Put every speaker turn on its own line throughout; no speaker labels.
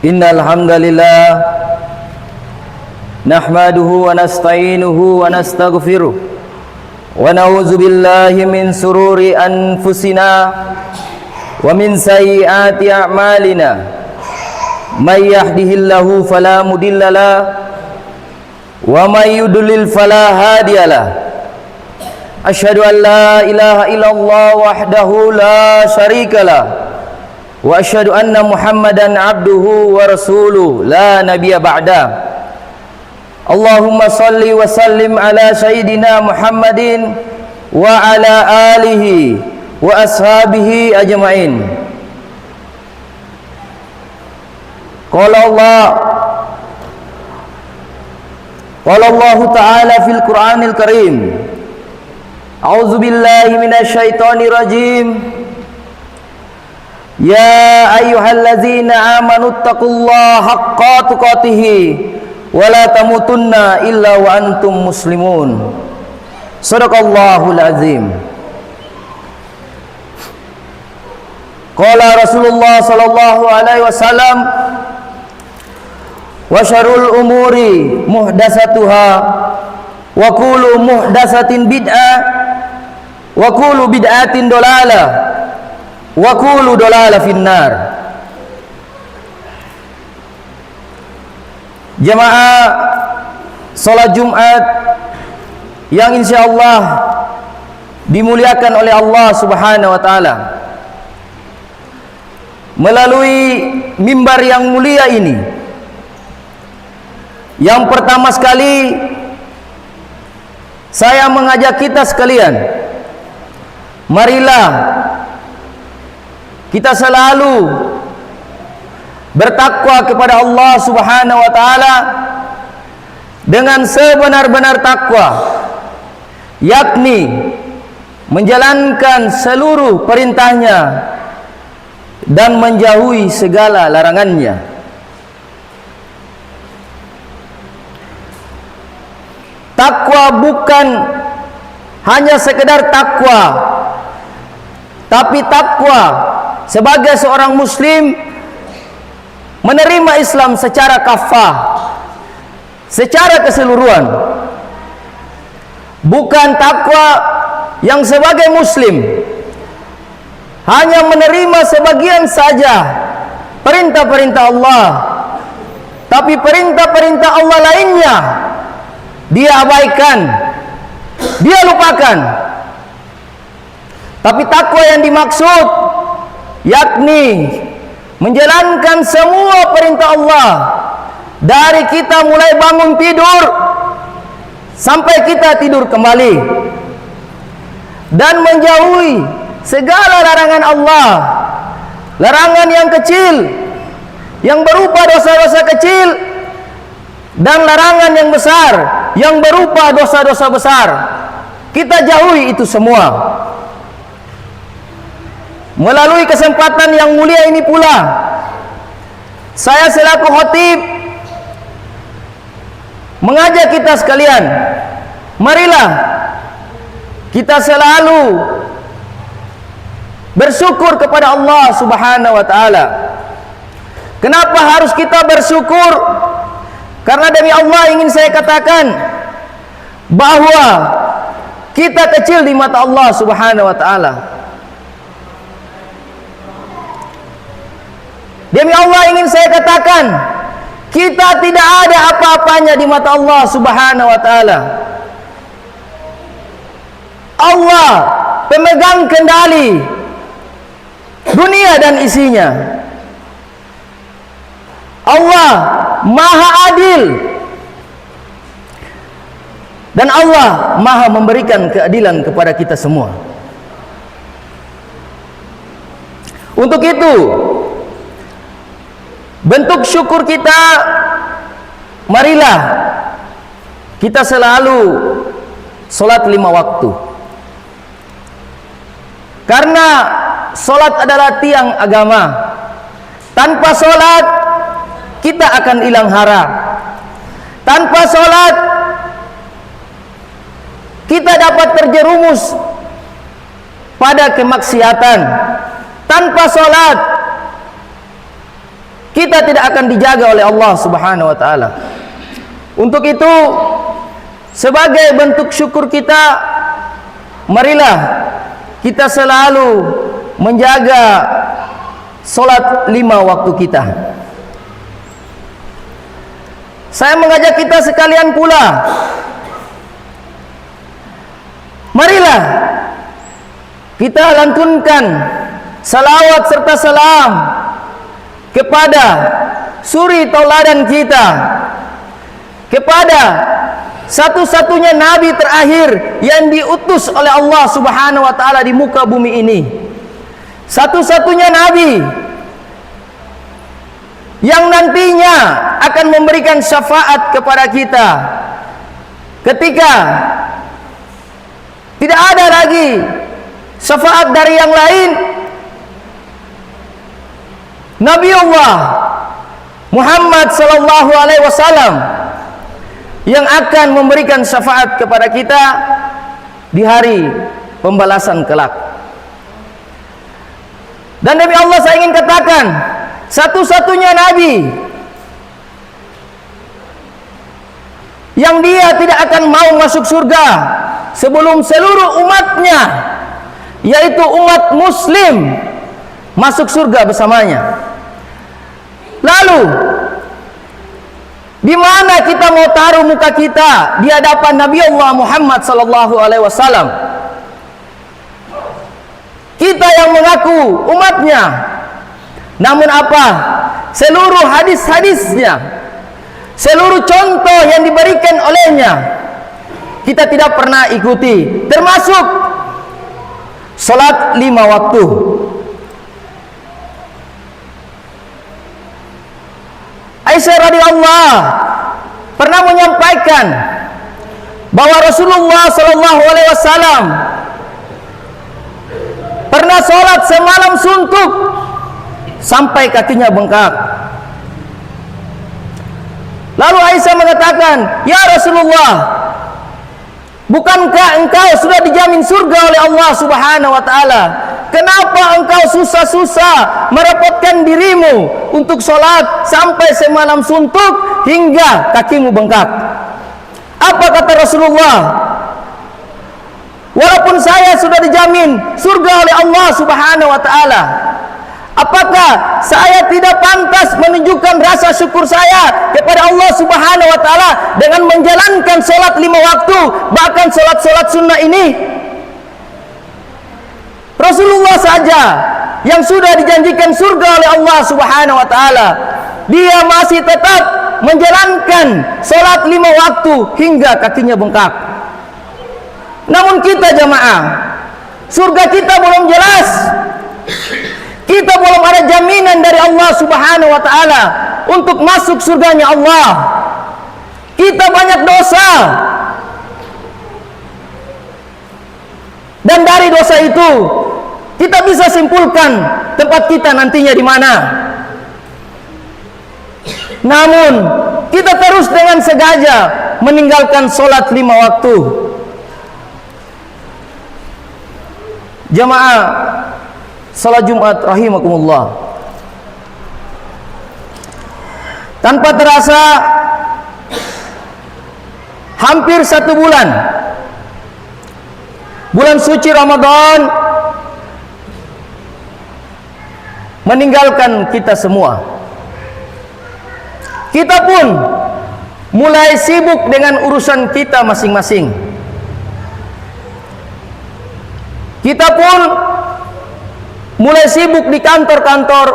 Innal hamdalillah nahmaduhu wa nasta'inuhu wa nastaghfiruh wa na'udzu billahi min sururi anfusina wa min sayyiati a'malina may yahdihillahu fala mudhillalah wa may yudlil fala hadiyalah. Asyhadu an la ilaha illallah wahdahu la syarikalah wa asyhadu anna Muhammadan abduhu wa rasuluh la nabiyya ba'da. Allahumma salli wa sallim ala sayyidina Muhammadin wa ala alihi wa ashabihi ajma'in. Qala Allah ta'ala fil Qur'anil Karim. A'udzu billahi minasy syaithanir rajim. Ya ayyuhallazina amanu taqullaha haqqa tuqatih wa la tamutunna illa wa antum muslimun. Shadaqallahul azim. Qala Rasulullah sallallahu alaihi wasallam, wa syarrul umuri muhdatsatuha wa kullu muhdatsatin bid'ah wa kullu bid'atin dalalah wa kullu dalalah finnar. Jamaah salat Jumat yang insyaallah dimuliakan oleh Allah Subhanahu wa taala, melalui mimbar yang mulia ini, yang pertama sekali saya mengajak kita sekalian, marilah kita selalu bertakwa kepada Allah Subhanahu wa taala dengan sebenar-benar takwa, yakni menjalankan seluruh perintahnya dan menjauhi segala larangannya. Takwa bukan hanya sekedar takwa, tapi takwa sebagai seorang muslim menerima Islam secara kafah, secara keseluruhan. Bukan takwa yang sebagai muslim hanya menerima sebagian saja perintah-perintah Allah, tapi perintah-perintah Allah lainnya dia abaikan, dia lupakan. Tapi takwa yang dimaksud yakni menjalankan semua perintah Allah, dari kita mulai bangun tidur sampai kita tidur kembali, dan menjauhi segala larangan Allah, larangan yang kecil yang berupa dosa-dosa kecil, dan larangan yang besar yang berupa dosa-dosa besar. Kita jauhi itu semua. Melalui kesempatan yang mulia ini pula, saya selaku khatib mengajak kita sekalian, marilah kita selalu bersyukur kepada Allah Subhanahu wa taala. Kenapa harus kita bersyukur? Karena demi Allah ingin saya katakan bahwa kita kecil di mata Allah Subhanahu wa taala. Demi Allah ingin saya katakan, kita tidak ada apa-apanya di mata Allah Subhanahu wa taala. Allah pemegang kendali dunia dan isinya. Allah Maha Adil, dan Allah Maha memberikan keadilan kepada kita semua. Untuk itu, bentuk syukur kita, marilah kita selalu solat 5 waktu. Karena solat adalah tiang agama. Tanpa solat kita akan hilang hara. Tanpa solat kita dapat terjerumus pada kemaksiatan. Tanpa solat kita tidak akan dijaga oleh Allah Subhanahu wa taala. Untuk itu, sebagai bentuk syukur kita, marilah kita selalu menjaga salat 5 waktu kita. Saya mengajak kita sekalian pula, marilah kita lantunkan salawat serta salam kepada suri tauladan kita, kepada satu-satunya nabi terakhir yang diutus oleh Allah Subhanahu wa taala di muka bumi ini. Satu-satunya nabi yang nantinya akan memberikan syafaat kepada kita ketika tidak ada lagi syafaat dari yang lain. Nabi Allah Muhammad sallallahu alaihi wasallam yang akan memberikan syafaat kepada kita di hari pembalasan kelak. Dan demi Allah saya ingin katakan, satu-satunya nabi yang dia tidak akan mau masuk surga sebelum seluruh umatnya, yaitu umat muslim, masuk surga bersamanya. Lalu di mana kita mau taruh muka kita di hadapan Nabi Allah Muhammad sallallahu alaihi wasallam? Kita yang mengaku umatnya, namun apa? Seluruh hadis-hadisnya, seluruh contoh yang diberikan olehnya, kita tidak pernah ikuti, termasuk salat 5 waktu. Aisyah radhiyallahu pernah menyampaikan bahwa Rasulullah sallallahu alaihi wasallam pernah sholat semalam suntuk sampai kakinya bengkak. Lalu Aisyah mengatakan, "Ya Rasulullah, bukankah engkau sudah dijamin surga oleh Allah Subhanahu wa taala? Kenapa engkau susah-susah merepotkan dirimu untuk sholat sampai semalam suntuk hingga kakimu bengkak?" Apa kata Rasulullah? "Walaupun saya sudah dijamin surga oleh Allah Subhanahu wa taala, apakah saya tidak pantas menunjukkan rasa syukur saya kepada Allah Subhanahu wa taala dengan menjalankan sholat 5 waktu, bahkan sholat-sholat sunnah ini?" Rasulullah saja yang sudah dijanjikan surga oleh Allah Subhanahu wa taala, dia masih tetap menjalankan sholat 5 waktu hingga kakinya bengkak. Namun kita jamaah, surga kita belum jelas. Kita belum ada jaminan dari Allah Subhanahu wa taala untuk masuk surganya Allah. Kita banyak dosa. Dan dari dosa itu kita bisa simpulkan tempat kita nantinya di mana. Namun kita terus dengan sengaja meninggalkan sholat 5 waktu. Jamaah salat Jumat rahimakumullah, tanpa terasa hampir 1 bulan, bulan suci Ramadan meninggalkan kita semua. Kita pun mulai sibuk dengan urusan kita masing-masing. Kita pun mulai sibuk di kantor-kantor,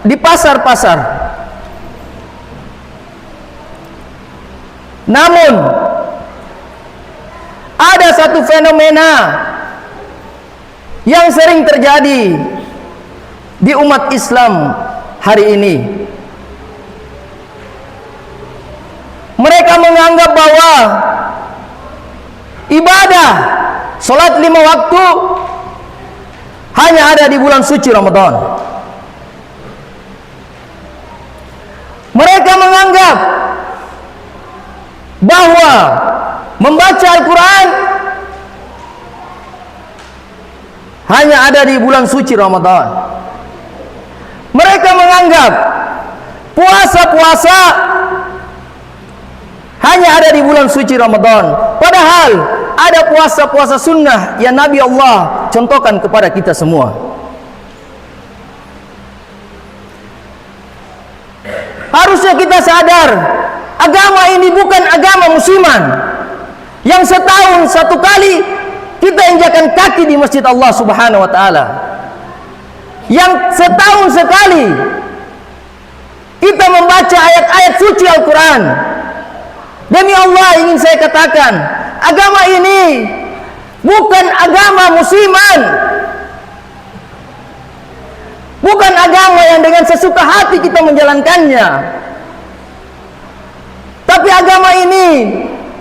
di pasar-pasar. Namun ada satu fenomena yang sering terjadi di umat Islam hari ini. Mereka menganggap bahwa ibadah sholat 5 waktu hanya ada di bulan suci Ramadan. Mereka menganggap bahwa membaca Al-Quran hanya ada di bulan suci Ramadan. Mereka menganggap puasa-puasa hanya ada di bulan suci Ramadan. Padahal ada puasa-puasa sunnah yang Nabi Allah contohkan kepada kita semua. Harusnya kita sadar, agama ini bukan agama musiman yang setahun satu kali kita injakan kaki di masjid Allah Subhanahu wa taala, yang setahun sekali kita membaca ayat-ayat suci Al-Quran. Demi Allah ingin saya katakan, agama ini bukan agama musiman, bukan agama yang dengan sesuka hati kita menjalankannya. Tapi agama ini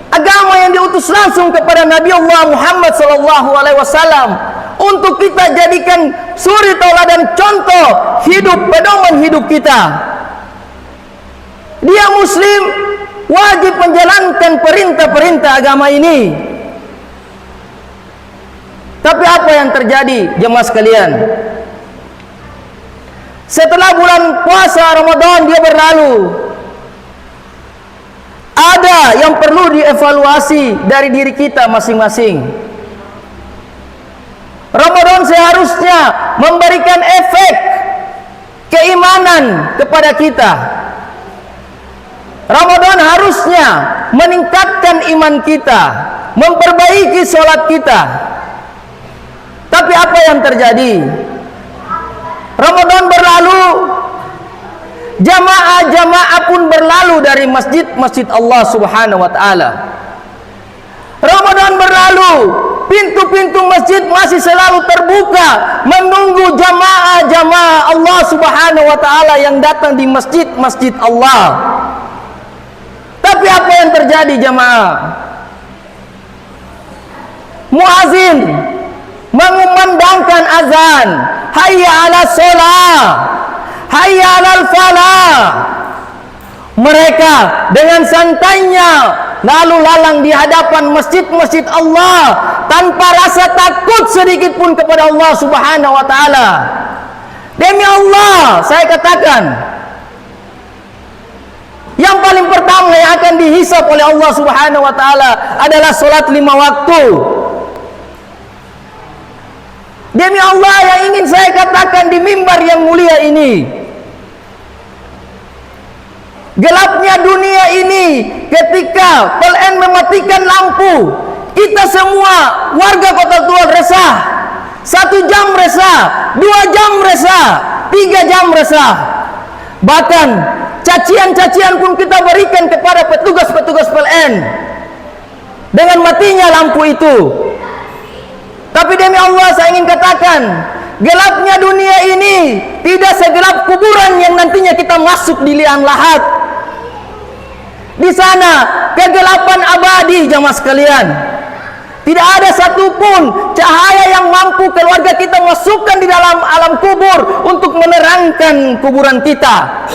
agama yang diutus langsung kepada Nabi Allah Muhammad SAW untuk kita jadikan suri tauladan contoh hidup, pedoman hidup kita. Dia muslim wajib menjalankan perintah-perintah agama ini. Tapi apa yang terjadi jemaah sekalian? Setelah bulan puasa Ramadan dia berlalu, ada yang perlu dievaluasi dari diri kita masing-masing. Ramadan seharusnya memberikan efek keimanan kepada kita. Ramadan harusnya meningkatkan iman kita, memperbaiki sholat kita. Tapi apa yang terjadi? Ramadan berlalu, jamaah-jamaah pun berlalu dari masjid-masjid Allah Subhanahu wa taala. Ramadan berlalu, pintu-pintu masjid masih selalu terbuka menunggu jamaah-jamaah Allah Subhanahu wa taala yang datang di masjid-masjid Allah. Tapi apa yang terjadi jamaah? Muazin mengumandangkan azan, hayya 'alas shalah, hayya 'alal falah. Mereka dengan santainya lalu lalang di hadapan masjid-masjid Allah tanpa rasa takut sedikit pun kepada Allah Subhanahu wa taala. Demi Allah saya katakan, yang paling pertama yang akan dihisab oleh Allah Subhanahu wa taala adalah salat 5 waktu. Demi Allah yang ingin saya katakan di mimbar yang mulia ini, gelapnya dunia ini ketika PLN mematikan lampu, kita semua warga Kota Tua resah. 1 jam resah, 2 jam resah, 3 jam resah. Bahkan cacian-cacian pun kita berikan kepada petugas-petugas PLN dengan matinya lampu itu. Tapi demi Allah saya ingin katakan, gelapnya dunia ini tidak segelap kuburan yang nantinya kita masuk di liang lahat. Di sana kegelapan abadi jamaah sekalian. Tidak ada satupun cahaya yang mampu keluarga kita masukkan di dalam alam kubur untuk menerangkan kuburan kita.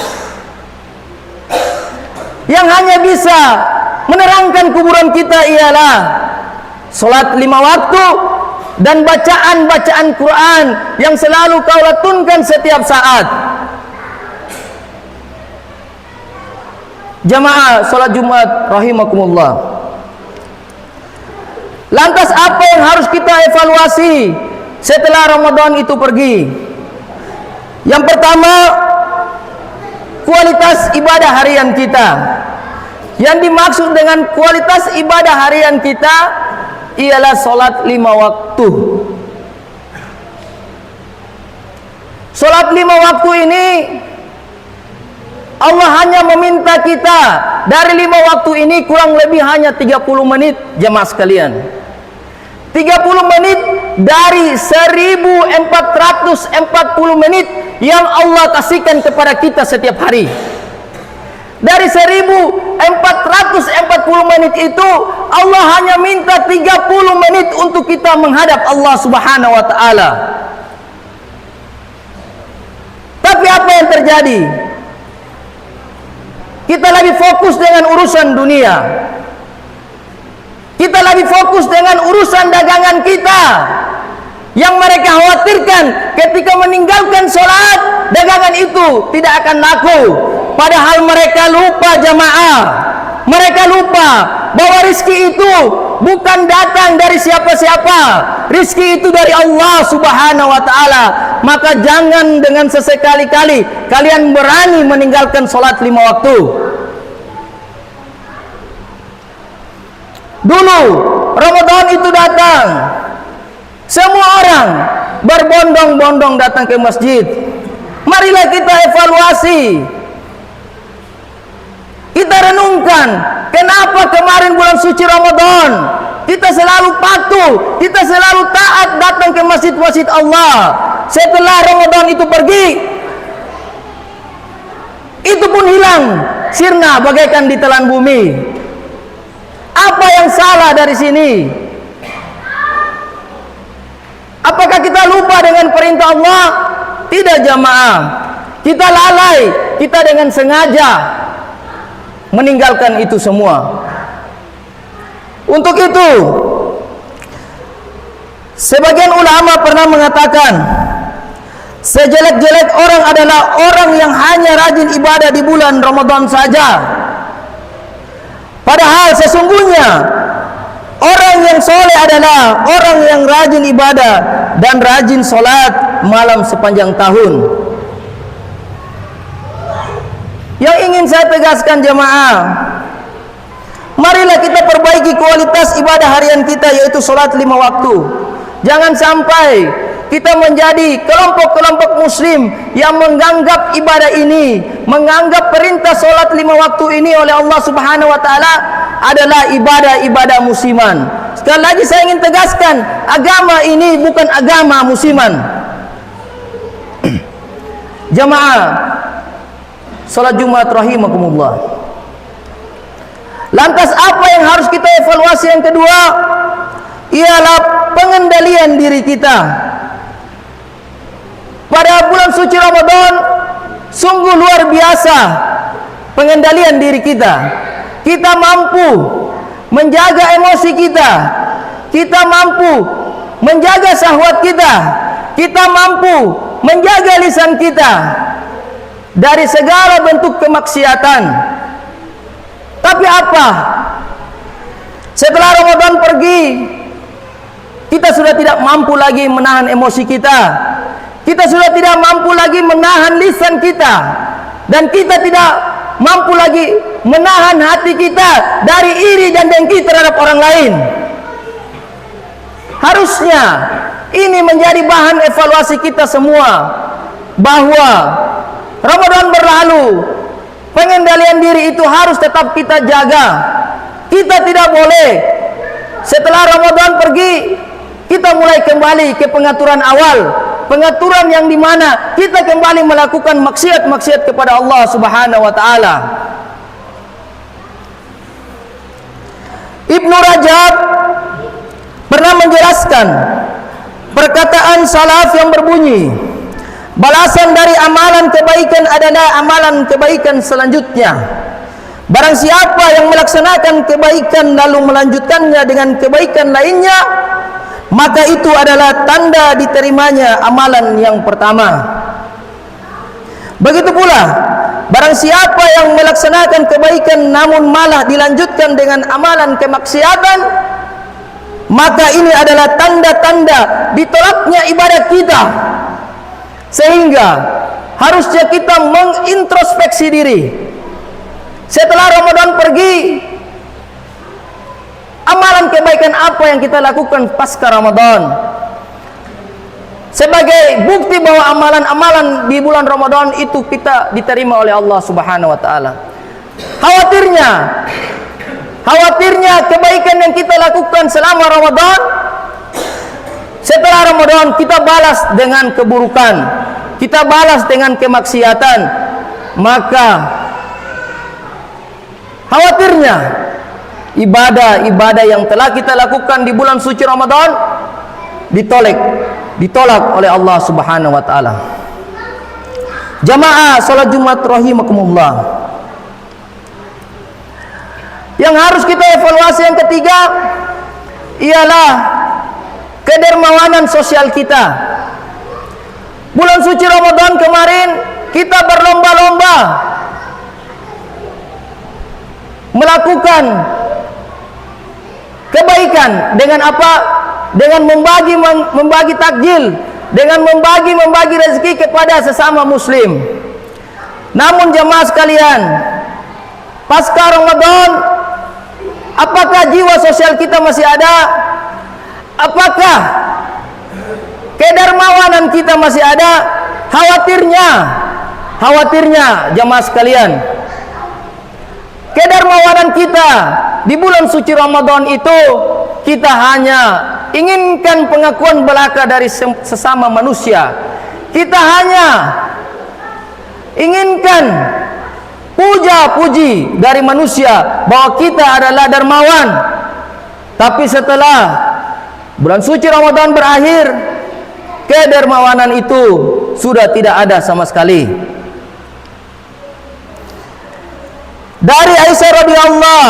Yang hanya bisa menerangkan kuburan kita ialah salat 5 waktu dan bacaan-bacaan Quran yang selalu kau latunkan setiap saat. Jamaah salat Jumat rahimakumullah. Lantas apa yang harus kita evaluasi setelah Ramadan itu pergi? Yang pertama, kualitas ibadah harian kita. Yang dimaksud dengan kualitas ibadah harian kita ialah salat 5 waktu. Salat 5 waktu ini Allah hanya meminta kita dari 5 waktu ini kurang lebih hanya 30 menit jemaah sekalian. 30 menit dari 1440 menit yang Allah kasihkan kepada kita setiap hari. Dari 1440 menit itu Allah hanya minta 30 menit untuk kita menghadap Allah Subhanahu wa taala. Tapi apa yang terjadi? Kita lagi fokus dengan urusan dunia. Kita lagi fokus dengan urusan dagangan kita. Yang mereka khawatirkan ketika meninggalkan sholat, dagangan itu tidak akan laku. Padahal mereka lupa jamaah. Mereka lupa bahwa rizki itu bukan datang dari siapa-siapa. Rizki itu dari Allah Subhanahu wa ta'ala. Maka jangan dengan sesekali-kali kalian berani meninggalkan sholat 5 waktu. Dulu Ramadan itu datang, semua orang berbondong-bondong datang ke masjid. Marilah kita evaluasi, kita renungkan, kenapa kemarin bulan suci Ramadan kita selalu patuh, kita selalu taat datang ke masjid-masjid Allah. Setelah Ramadan itu pergi, itu pun hilang, sirna bagaikan ditelan bumi. Apa yang salah dari sini? Apakah kita lupa dengan perintah Allah? Tidak jamaah. Kita lalai, kita dengan sengaja meninggalkan itu semua. Untuk itu, sebagian ulama pernah mengatakan, sejelek-jelek orang adalah orang yang hanya rajin ibadah di bulan Ramadan saja. Padahal sesungguhnya orang yang soleh adalah orang yang rajin ibadah dan rajin sholat malam sepanjang tahun. Yang ingin saya tegaskan jemaah, marilah kita perbaiki kualitas ibadah harian kita, yaitu sholat 5 waktu. Jangan sampai kita menjadi kelompok-kelompok muslim yang menganggap ibadah ini, menganggap perintah sholat 5 waktu ini oleh Allah Subhanahu wa ta'ala adalah ibadah-ibadah musiman. Sekali lagi saya ingin tegaskan, agama ini bukan agama musiman. Jamaah salat Jumat rahimakumullah. Lantas apa yang harus kita evaluasi yang kedua? Ialah pengendalian diri kita. Pada bulan suci Ramadan sungguh luar biasa pengendalian diri kita. Kita mampu menjaga emosi kita. Kita mampu menjaga syahwat kita. Kita mampu menjaga lisan kita dari segala bentuk kemaksiatan. Tapi apa? Setelah Ramadan pergi, kita sudah tidak mampu lagi menahan emosi kita. Kita sudah tidak mampu lagi menahan lisan kita. Dan kita tidak mampu lagi menahan hati kita dari iri dan dengki terhadap orang lain. Harusnya ini menjadi bahan evaluasi kita semua, bahwa Ramadan berlalu, pengendalian diri itu harus tetap kita jaga. Kita tidak boleh setelah Ramadan pergi kita mulai kembali ke pengaturan awal, pengaturan yang dimana kita kembali melakukan maksiat-maksiat kepada Allah Subhanahu wa ta'ala. Ibnu Rajab pernah menjelaskan perkataan salaf yang berbunyi, balasan dari amalan kebaikan adalah amalan kebaikan selanjutnya. Barang siapa yang melaksanakan kebaikan lalu melanjutkannya dengan kebaikan lainnya, maka itu adalah tanda diterimanya amalan yang pertama. Begitu pula, barang siapa yang melaksanakan kebaikan namun malah dilanjutkan dengan amalan kemaksiatan, maka ini adalah tanda-tanda ditolaknya ibadah kita. Sehingga harusnya kita mengintrospeksi diri. Setelah Ramadan pergi, amalan kebaikan apa yang kita lakukan pasca Ramadan? Sebagai bukti bahwa amalan-amalan di bulan Ramadan itu kita diterima oleh Allah Subhanahu wa ta'ala. Khawatirnya kebaikan yang kita lakukan selama Ramadan, setelah Ramadan kita balas dengan keburukan, kita balas dengan kemaksiatan. Maka khawatirnya ibadah-ibadah yang telah kita lakukan di bulan suci Ramadan ditolak oleh Allah Subhanahu wa ta'ala. Jamaah salat Jumat rahimakumullah. Yang harus kita evaluasi yang ketiga ialah kedermawanan sosial kita. Bulan suci Ramadan kemarin kita berlomba-lomba melakukan kebaikan dengan apa? Dengan membagi takjil, dengan membagi rezeki kepada sesama muslim. Namun jemaah sekalian, pasca Ramadan, apakah jiwa sosial kita masih ada? Apakah kedermawanan kita masih ada? Khawatirnya jemaah sekalian, kedermawanan kita di bulan suci Ramadan itu, kita hanya inginkan pengakuan belaka dari sesama manusia. Kita hanya inginkan puja-puji dari manusia bahwa kita adalah dermawan. Tapi setelah bulan suci Ramadan berakhir, kedermawanan itu sudah tidak ada sama sekali. Dari Aisyah radhiyallahu,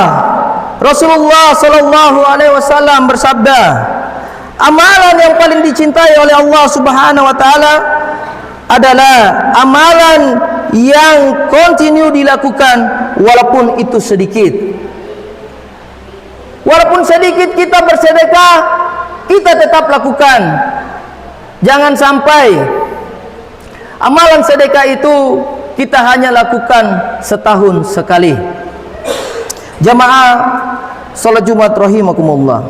Rasulullah sallallahu alaihi wasallam bersabda, amalan yang paling dicintai oleh Allah Subhanahu wa taala adalah amalan yang kontinu dilakukan walaupun itu sedikit. Walaupun sedikit kita bersedekah, kita tetap lakukan. Jangan sampai amalan sedekah itu kita hanya lakukan setahun sekali. Jamaah salat Jumat rahimakumullah.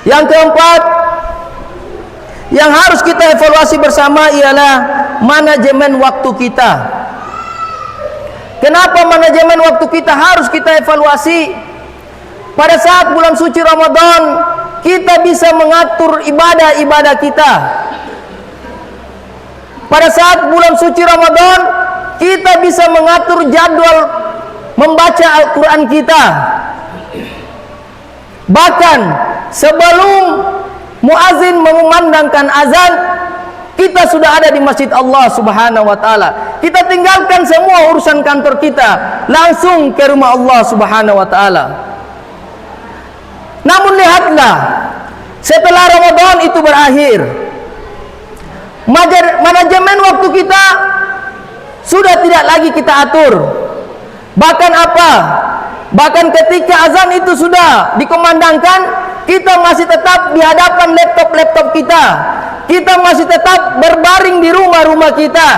Yang keempat yang harus kita evaluasi bersama ialah manajemen waktu kita. Kenapa manajemen waktu kita harus kita evaluasi? Pada saat bulan suci Ramadan, kita bisa mengatur ibadah-ibadah kita. Pada saat bulan suci Ramadan, kita bisa mengatur jadwal membaca Al-Quran kita. Bahkan sebelum muazin mengumandangkan azan, kita sudah ada di masjid Allah Subhanahu wa taala. Kita tinggalkan semua urusan kantor kita, langsung ke rumah Allah Subhanahu wa taala. Namun lihatlah, setelah Ramadan itu berakhir, manajemen waktu kita sudah tidak lagi kita atur. Bahkan apa? Bahkan ketika azan itu sudah dikumandangkan, kita masih tetap di hadapan laptop kita. Kita masih tetap berbaring di rumah-rumah kita.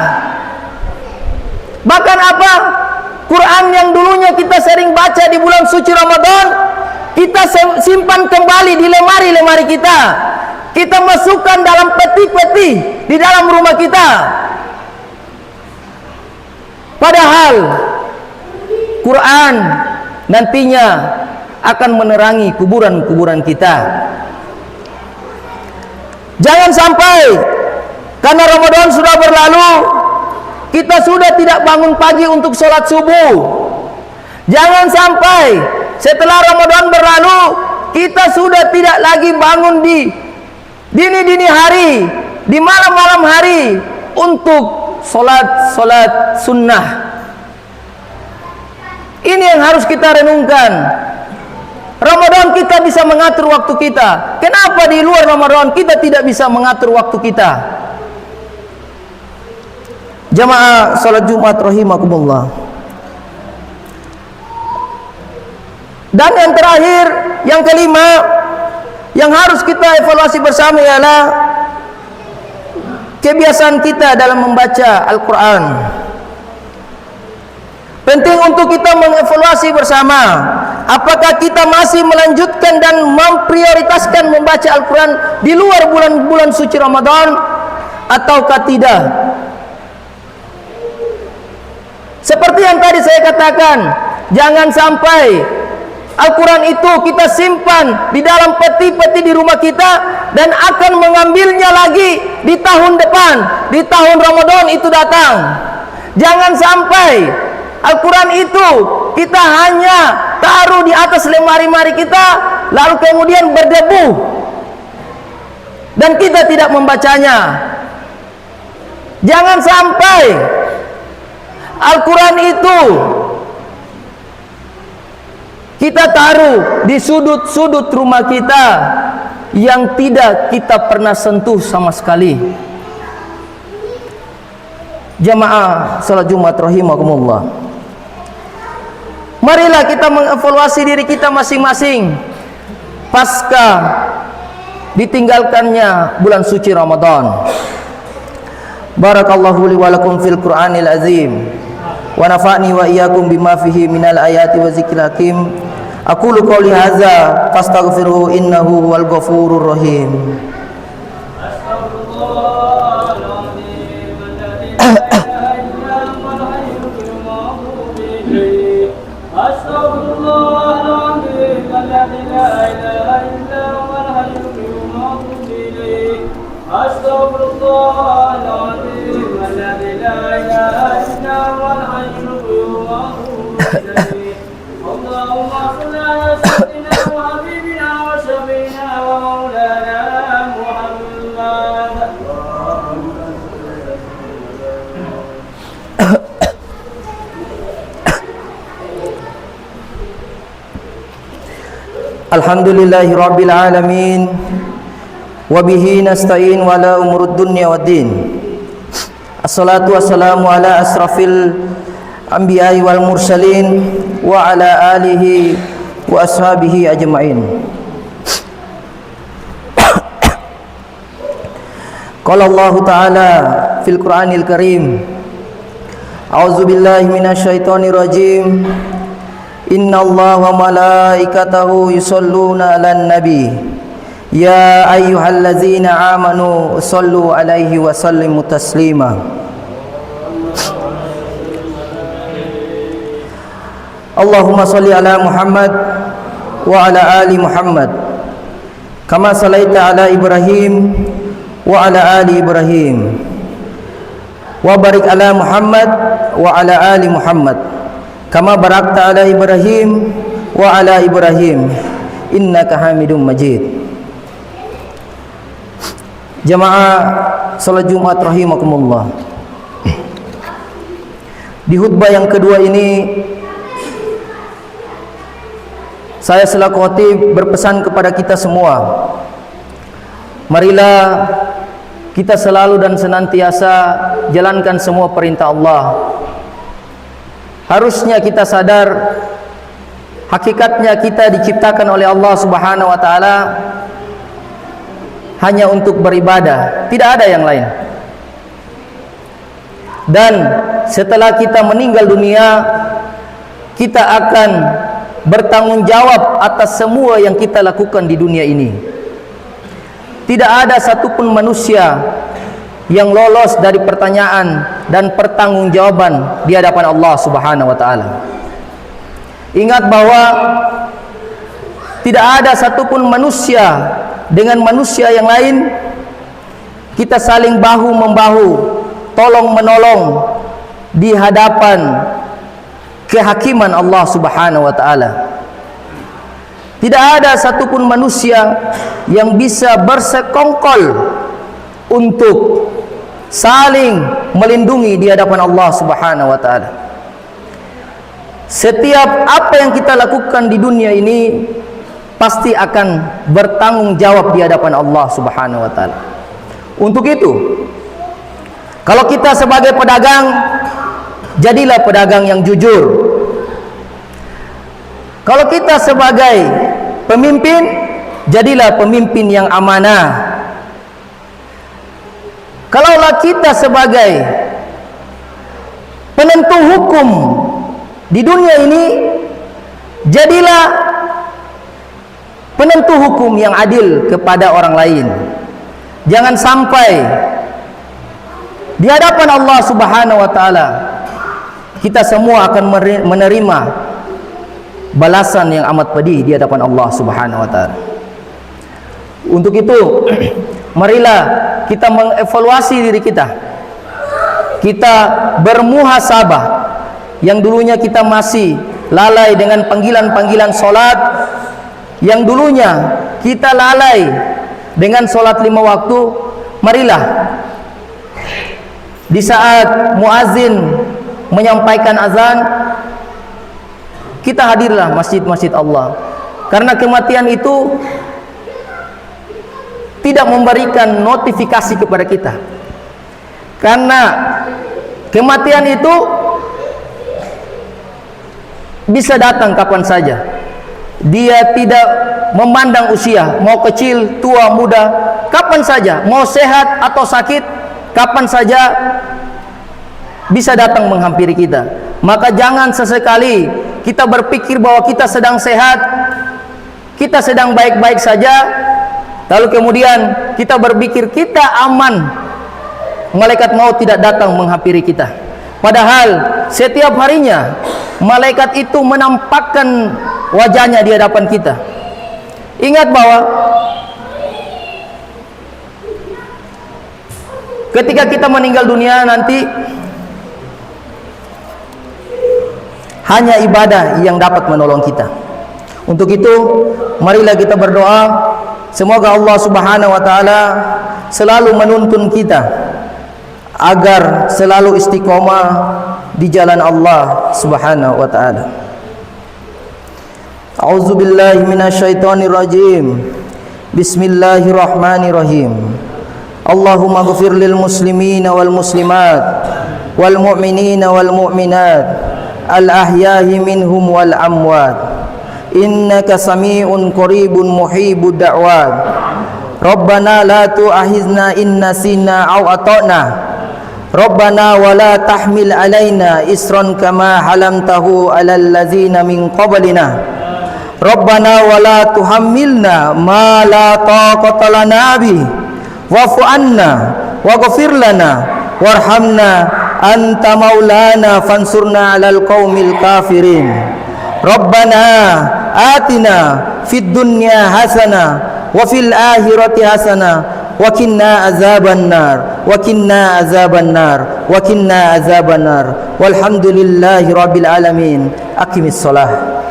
Bahkan apa? Quran yang dulunya kita sering baca di bulan suci Ramadan, kita simpan kembali di lemari-lemari kita. Kita masukkan dalam peti-peti di dalam rumah kita. Padahal Quran nantinya akan menerangi kuburan-kuburan kita. Jangan sampai karena Ramadan sudah berlalu, kita sudah tidak bangun pagi untuk sholat subuh. Jangan sampai setelah Ramadan berlalu, kita sudah tidak lagi bangun di dini-dini hari, di malam-malam hari untuk sholat sunnah. Ini yang harus kita renungkan. Ramadan kita bisa mengatur waktu kita. Kenapa di luar Ramadan kita tidak bisa mengatur waktu kita? Jamaah salat Jumat rahimakumullah. Dan yang terakhir, yang kelima, yang harus kita evaluasi bersama ialah kebiasaan kita dalam membaca Al-Quran. Penting untuk kita mengevaluasi bersama, apakah kita masih melanjutkan dan memprioritaskan membaca Al-Quran di luar bulan-bulan suci Ramadan ataukah tidak. Seperti yang tadi saya katakan, jangan sampai Al-Quran itu kita simpan di dalam peti-peti di rumah kita dan akan mengambilnya lagi di tahun depan, di tahun Ramadan itu datang. Jangan sampai Al-Quran itu kita hanya taruh di atas lemari-lemari kita, lalu kemudian berdebu dan kita tidak membacanya. Jangan sampai Al-Quran itu kita taruh di sudut-sudut rumah kita yang tidak kita pernah sentuh sama sekali. Jamaah salat Jumat rahimakumullah. Marilah kita mengevaluasi diri kita masing-masing pasca ditinggalkannya bulan suci Ramadan. Barakallahu li wa lakum fil Qur'anil azim wa nafa'ni wa iyyakum bima fihi minal ayati wa zikril hakim. Aqulu qouli hadza fastaghfiruhu innahu huwal ghafurur rahim. Alhamdulillahi rabbil alamin wa bihi nasta'in wa la umurud dunya waddin. Assalatu wassalamu ala asrafil anbiya'i wal mursalin wa ala alihi wa ashabihi ajma'in. Qala Allah ta'ala fil Qur'anil Karim, a'udzu billahi minasyaitonir rajim. Inna Allah wa malaikatahu yusalluna 'alan nabi ya ayyuhallazina amanu sallu 'alaihi wa sallimu taslima. Allahumma salli ala Muhammad wa ala ali Muhammad kama sallaita ala Ibrahim wa ala ali Ibrahim wa barik ala Muhammad wa ala ali Muhammad kama barakta ala Ibrahim wa ala Ibrahim innaka Hamidum Majid. Jamaah salat Jumat rahimakumullah. Di khutbah yang kedua ini saya selaku khatib berpesan kepada kita semua, marilah kita selalu dan senantiasa jalankan semua perintah Allah. Harusnya kita sadar hakikatnya kita diciptakan oleh Allah Subhanahu wa taala hanya untuk beribadah, tidak ada yang lain. Dan setelah kita meninggal dunia, kita akan bertanggung jawab atas semua yang kita lakukan di dunia ini. Tidak ada satupun manusia yang lolos dari pertanyaan dan pertanggungjawaban di hadapan Allah Subhanahu wa taala. Ingat bahwa tidak ada satupun manusia dengan manusia yang lain kita saling bahu membahu, tolong menolong di hadapan kehakiman Allah Subhanahu wa taala. Tidak ada satupun manusia yang bisa bersekongkol untuk saling melindungi di hadapan Allah Subhanahu wa taala. Setiap apa yang kita lakukan di dunia ini pasti akan bertanggung jawab di hadapan Allah Subhanahu wa taala. Untuk itu, kalau kita sebagai pedagang, jadilah pedagang yang jujur. Kalau kita sebagai pemimpin, jadilah pemimpin yang amanah. Kalaulah kita sebagai penentu hukum di dunia ini, jadilah penentu hukum yang adil kepada orang lain. Jangan sampai di hadapan Allah Subhanahu wa taala kita semua akan menerima balasan yang amat pedih di hadapan Allah Subhanahu wa taala. Untuk itu, marilah kita mengevaluasi diri kita. Kita bermuhasabah. Yang dulunya kita masih lalai dengan panggilan-panggilan solat, yang dulunya kita lalai dengan solat 5 waktu, marilah di saat muazin menyampaikan azan, kita hadirlah masjid-masjid Allah. Karena kematian itu tidak memberikan notifikasi kepada kita. Karena kematian itu bisa datang kapan saja. Dia tidak memandang usia, mau kecil, tua, muda, kapan saja, mau sehat atau sakit, kapan saja bisa datang menghampiri kita. Maka jangan sesekali kita berpikir bahwa kita sedang sehat, kita sedang baik-baik saja, lalu kemudian kita berpikir kita aman, malaikat maut tidak datang menghampiri kita. Padahal setiap harinya malaikat itu menampakkan wajahnya di hadapan kita. Ingat bahwa ketika kita meninggal dunia nanti, hanya ibadah yang dapat menolong kita. Untuk itu, marilah kita berdoa semoga Allah Subhanahu wa taala selalu menuntun kita agar selalu istiqomah di jalan Allah Subhanahu wa taala. A'udzu billahi minasyaitonir rajim. Bismillahirrahmanirrahim. Allahumma ighfir lil muslimina wal muslimat wal mu'minina wal mu'minat al ahya'i minhum wal amwat. Innaka sami'un qaribun muhibud da'wat. Rabbana la tu'akhizna in nasina aw ata'na. Rabbana wa la tahmil alaina isran kama halamtahu alal ladzina min qablina. Rabbana wa la tuhammilna ma la taqata lana bih. Wa'fu anna waghfir lana warhamna anta maulana fansurna 'alal qaumil kafirin. Rabbana atina fid dunya hasanah wa fil akhirati hasanah wa qina azaban nar wa qina azaban nar wa qina azaban nar walhamdulillahi rabbil alamin. Aqimis shalah.